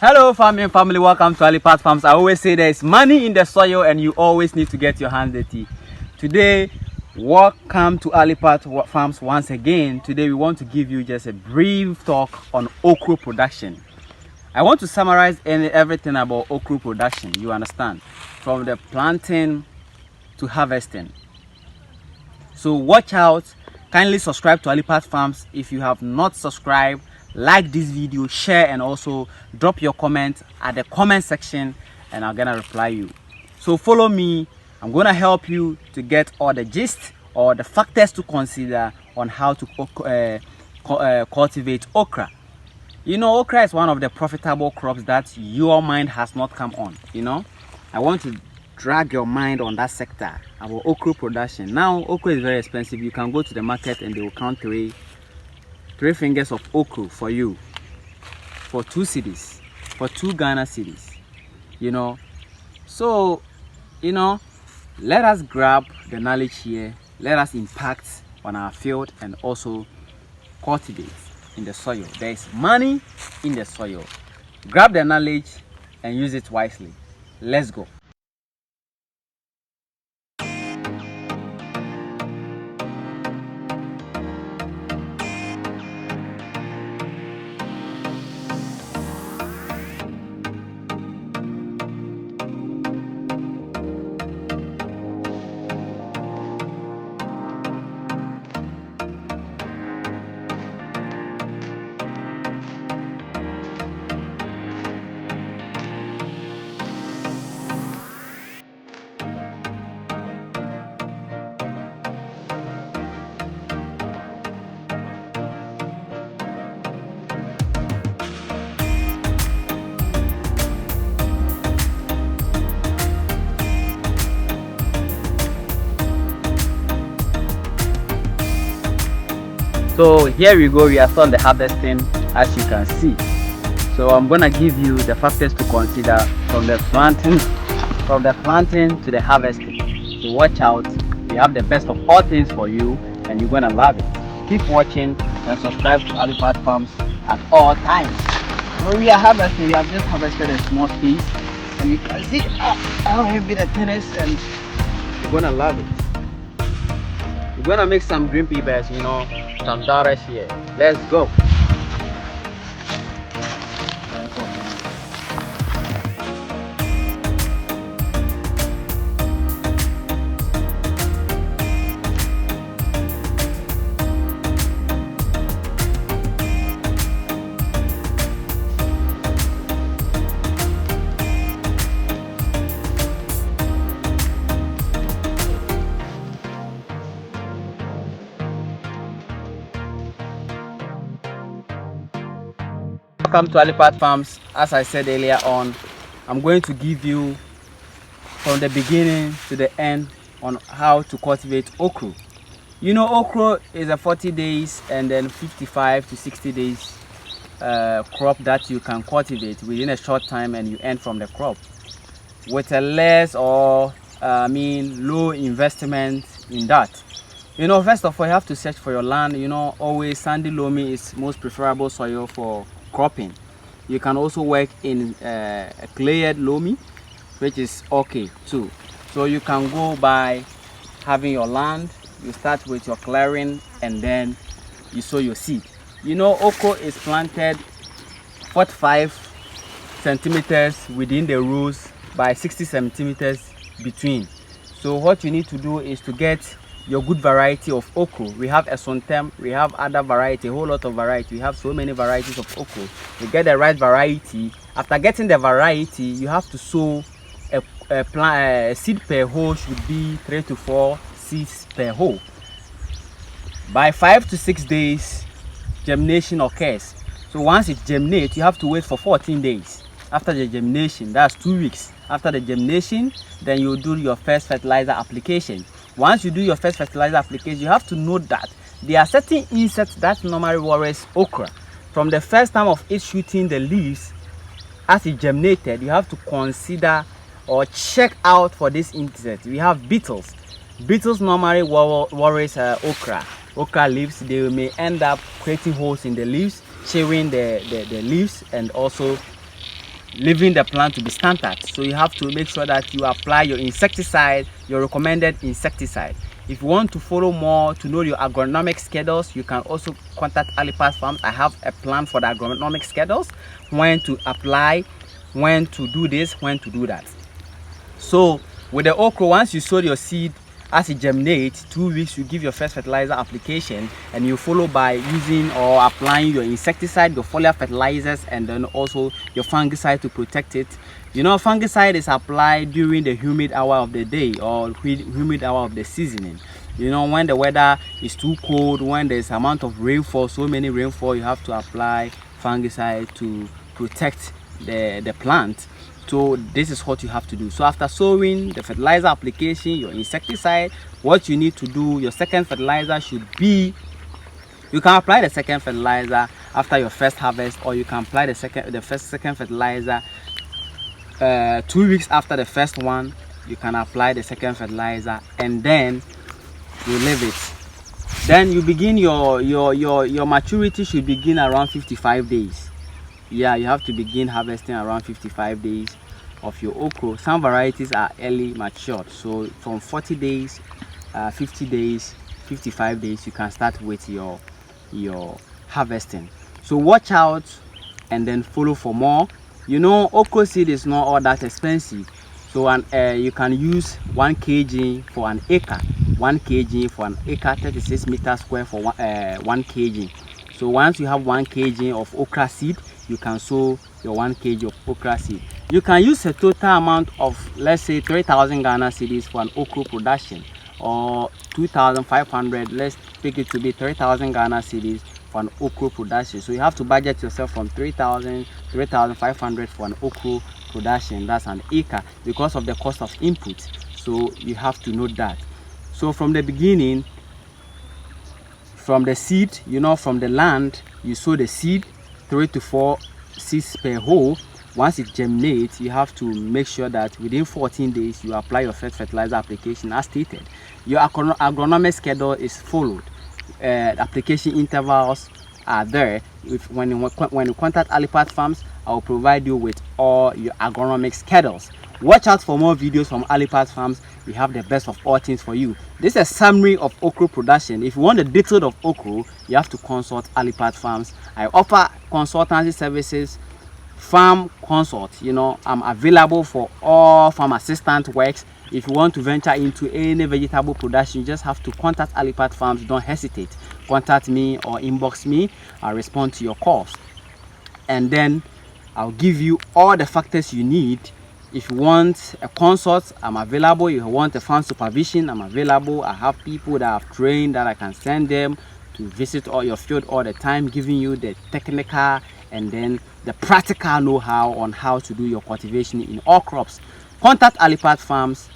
Hello farming family, welcome to Alipat Farms. I always say there is money in the soil and you always need to get your hands dirty. Today, welcome to Alipat Farms once again. Today we want to give you just a brief talk on okra production. I want to summarize everything about okra production, you understand, from the planting to harvesting. So watch out, kindly subscribe to Alipat Farms. If you have not subscribed, like this video, share, and also drop your comment at the comment section and I'm gonna reply you. So follow me. I'm gonna help you to get all the gist or the factors to consider on how to cultivate okra. You know, okra is one of the profitable crops that your mind has not come on. You know, I want to drag your mind on that sector about okra production. Now okra is very expensive. You can go to the market and they will count three fingers of okra for you for 2 cedis, for 2 Ghana cedis, you know. So, you know, let us grab the knowledge here, let us impact on our field and also cultivate in the soil. There is money in the soil. Grab the knowledge and use it wisely. Let's go. So here we go, we are still on the harvesting, as you can see. So I'm gonna give you the factors to consider from the planting to the harvesting. So watch out, we have the best of all things for you and you're gonna love it. Keep watching and subscribe to Alipat Farms at all times. When we are harvesting, we have just harvested a small piece and you can see how heavy the thing is and you're gonna love it. We're gonna make some green peppers, you know, some dollars here. Let's go. Welcome to Alipat Farms. As I said earlier on, I'm going to give you from the beginning to the end on how to cultivate okra. You know, okra is a 40 days and then 55 to 60 days crop that you can cultivate within a short time and you earn from the crop with a less or low investment in that. You know, first of all, you have to search for your land. You know, always sandy loamy is most preferable soil for cropping. You can also work in a clayed loamy, which is okay too. So you can go by having your land, you start with your clearing and then you sow your seed. You know, okra is planted 45 centimeters within the rows by 60 centimeters between. So what you need to do is to get your good variety of okra. We have esontem, we have other variety, a whole lot of variety. We have so many varieties of okra. You get the right variety. After getting the variety, you have to sow a seed per hole should be 3 to 4 seeds per hole. By 5 to 6 days, germination occurs. So once it germinates, you have to wait for 14 days. After the germination, that's 2 weeks. After the germination, then you do your first fertilizer application. Once you do your first fertilizer application, you have to note that there are certain insects that normally worries okra. From the first time of it shooting the leaves, as it germinated, you have to consider or check out for this insect. We have beetles. Beetles normally worries okra leaves. They may end up creating holes in the leaves. chewing the leaves and also leaving the plant to be stunted. So you have to make sure that you apply your insecticide, your recommended insecticide. If you want to follow more to know your agronomic schedules, you can also contact Alipat Farms. I have a plan for the agronomic schedules, when to apply, when to do this, when to do that. So with the okra, once you sow your seed, as it germinates, 2 weeks you give your first fertilizer application, and you follow by using or applying your insecticide, your foliar fertilizers, and then also your fungicide to protect it. You know, fungicide is applied during the humid hour of the day or humid hour of the seasoning. You know, when the weather is too cold, when there's amount of rainfall, so many rainfall, you have to apply fungicide to protect the plant. So this is what you have to do. So after sowing, the fertilizer application, your insecticide, what you need to do, your second fertilizer should be, you can apply the second fertilizer after your first harvest, or you can apply the second fertilizer 2 weeks after the first one. You can apply the second fertilizer, and then you leave it. Then you begin your maturity should begin around 55 days. Yeah, you have to begin harvesting around 55 days of your okra. Some varieties are early matured, so from 40 days, 50 days, 55 days, you can start with your harvesting. So watch out and then follow for more. You know, okra seed is not all that expensive, so you can use 1 kg for an acre, 1 kg for an acre, 36 meters square for 1 kg. So once you have 1 kg of okra seed, you can sow your 1 kg of okra seed. You can use a total amount of, let's say, 3,000 Ghana cedis for an okra production, or 2,500. Let's take it to be 3,000 Ghana cedis for an okra production. So you have to budget yourself from 3,000, 3,500 for an okra production. That's an acre, because of the cost of input. So you have to note that. So from the beginning, from the seed, you know, from the land, you sow the seed, 3 to 4 seeds per hole. Once it germinates, you have to make sure that within 14 days you apply your first fertilizer application as stated. Your agronomic schedule is followed. Application intervals are there. When you contact Alipat Farms, I will provide you with all your agronomic schedules. Watch out for more videos from Alipat Farms. We have the best of all things for you. This is a summary of okra production. If you want the detail of okra, you have to consult Alipat Farms. I offer consultancy services, farm consult. You know, I'm available for all farm assistant works. If you want to venture into any vegetable production, you just have to contact Alipat Farms. Don't hesitate. Contact me or inbox me. I'll respond to your calls, and then I'll give you all the factors you need. If you want a consult, I'm available. If you want a farm supervision, I'm available. I have people that I've trained that I can send them to visit all your field all the time, giving you the technical and then the practical know-how on how to do your cultivation in all crops. Contact Alipat Farms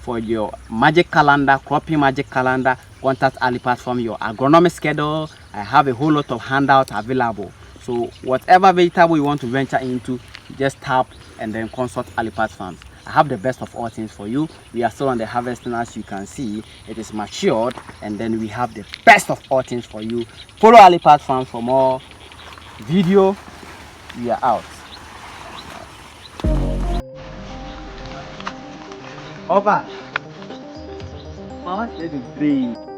for your magic calendar, cropping magic calendar. Contact Alipat Farms, your agronomic schedule. I have a whole lot of handouts available. So whatever vegetable you want to venture into, just tap and then consult Alipat Farms. I have the best of all things for you. We are still on the harvesting, as you can see. It is matured, and then we have the best of all things for you. Follow Alipat Farms for more video. We are out. Over. Mama said to